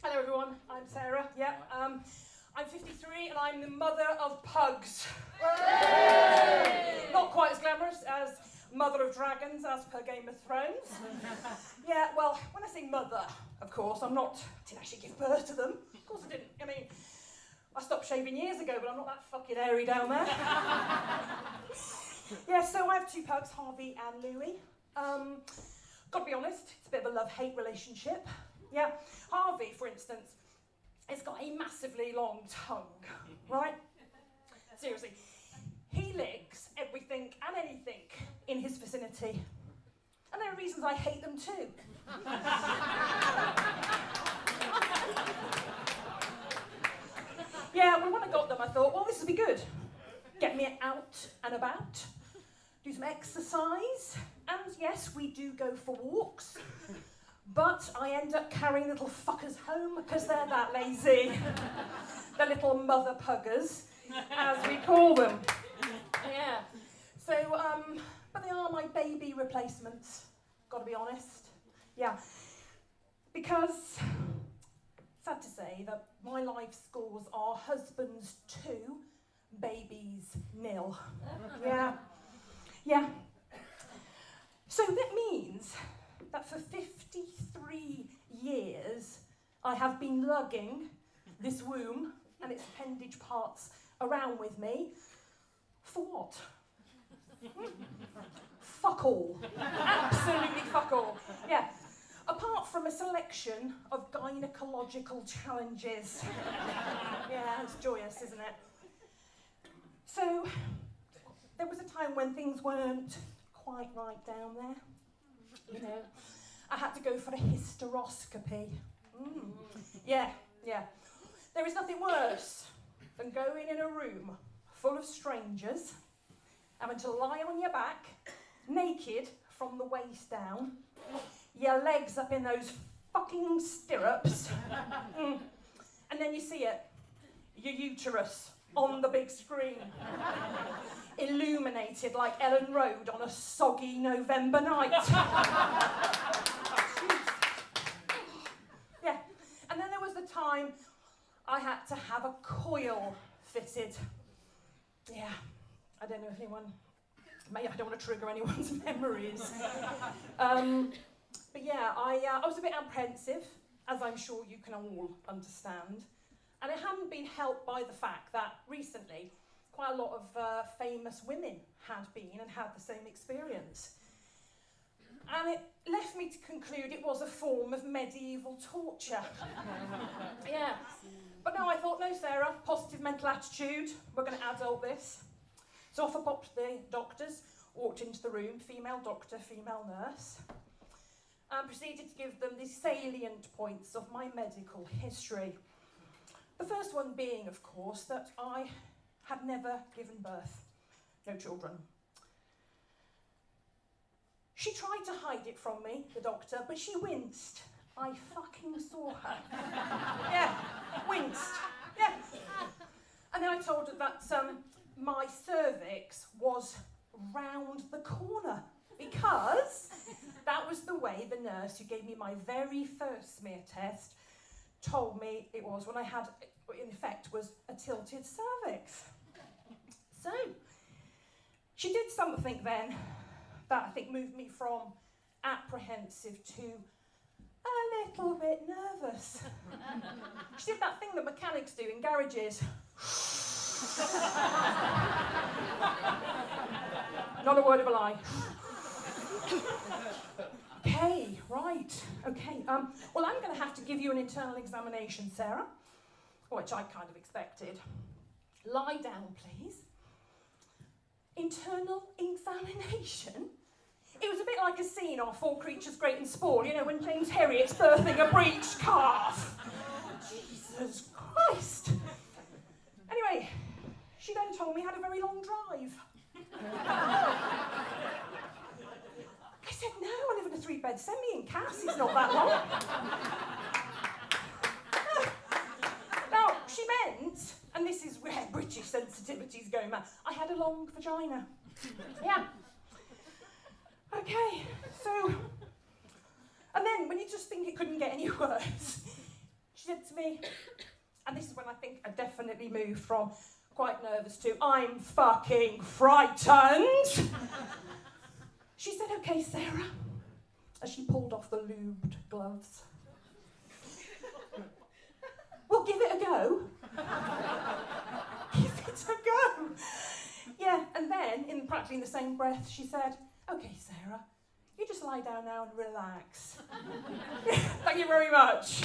Hello everyone, I'm Sarah. Yeah, I'm 53 and I'm the mother of pugs. Not quite as glamorous as mother of dragons as per Game of Thrones. Yeah, well, when I say mother, of course, didn't actually give birth to them. Of course I didn't. I mean, I stopped shaving years ago, but I'm not that fucking hairy down there. Yeah, so I have two pugs, Harvey and Louie. Gotta be honest, it's a bit of a love-hate relationship. Yeah, Harvey, for instance, has got a massively long tongue, right? Seriously, he licks everything and anything in his vicinity. And there are reasons I hate them too. Yeah, well, when I got them, I thought, well, this would be good. Get me out and about, do some exercise, and yes, we do go for walks. But I end up carrying little fuckers home because they're that lazy. The little mother puggers, as we call them. Yeah. So, but they are my baby replacements, gotta be honest. Yeah. Because, sad to say, that my life scores are husbands 2, babies 0. Yeah. Yeah. So that means that for 53 years, I have been lugging this womb and its appendage parts around with me. For what? Fuck all. Absolutely fuck all. Yeah. Apart from a selection of gynecological challenges. Yeah, it's joyous, isn't it? So, there was a time when things weren't quite right down there. You know, I had to go for a hysteroscopy. Yeah. There is nothing worse than going in a room full of strangers, having to lie on your back, naked from the waist down, your legs up in those fucking stirrups, and then you see it, your uterus on the big screen, illuminated like Ellen Road on a soggy November night. Yeah, and then there was the time I had to have a coil fitted. Yeah, I don't know if anyone, I don't want to trigger anyone's memories. But yeah, I was a bit apprehensive, as I'm sure you can all understand. And it hadn't been helped by the fact that recently, quite a lot of famous women had been and had the same experience. And it left me to conclude it was a form of medieval torture. Yeah. But no, I thought, no, Sarah, positive mental attitude, we're going to adult this. So off popped the doctors, walked into the room, female doctor, female nurse, and proceeded to give them the salient points of my medical history. The first one being, of course, that I had never given birth. No children. She tried to hide it from me, the doctor, but she winced. I fucking saw her. Yeah, winced. Yeah. And then I told her that my cervix was round the corner because that was the way the nurse who gave me my very first smear test told me it was when I had, in effect, was a tilted cervix. So, she did something then that I think moved me from apprehensive to a little bit nervous. She did that thing that mechanics do in garages. Not a word of a lie. Okay, right, okay. Well, I'm going to have to give you an internal examination, Sarah, which I kind of expected. Lie down, please. Internal examination? It was a bit like a scene off All Creatures Great and Small, you know, when James Herriot's birthing a breeched calf. Jesus Christ. Anyway, she then told me I had a very long drive. I said, no, I live in a 3-bed semi in Cass, it's not that long. Now, she meant, and this is where British sensitivities go mad, I had a long vagina. Yeah. Okay, so, and then then, when you just think it couldn't get any worse, she said to me, and this is when I think I definitely moved from quite nervous to I'm fucking frightened. She said, okay, Sarah, as she pulled off the lubed gloves. Well, give it a go. Give it a go. Yeah, and then, practically in the same breath, she said, okay, Sarah, you just lie down now and relax. Thank you very much.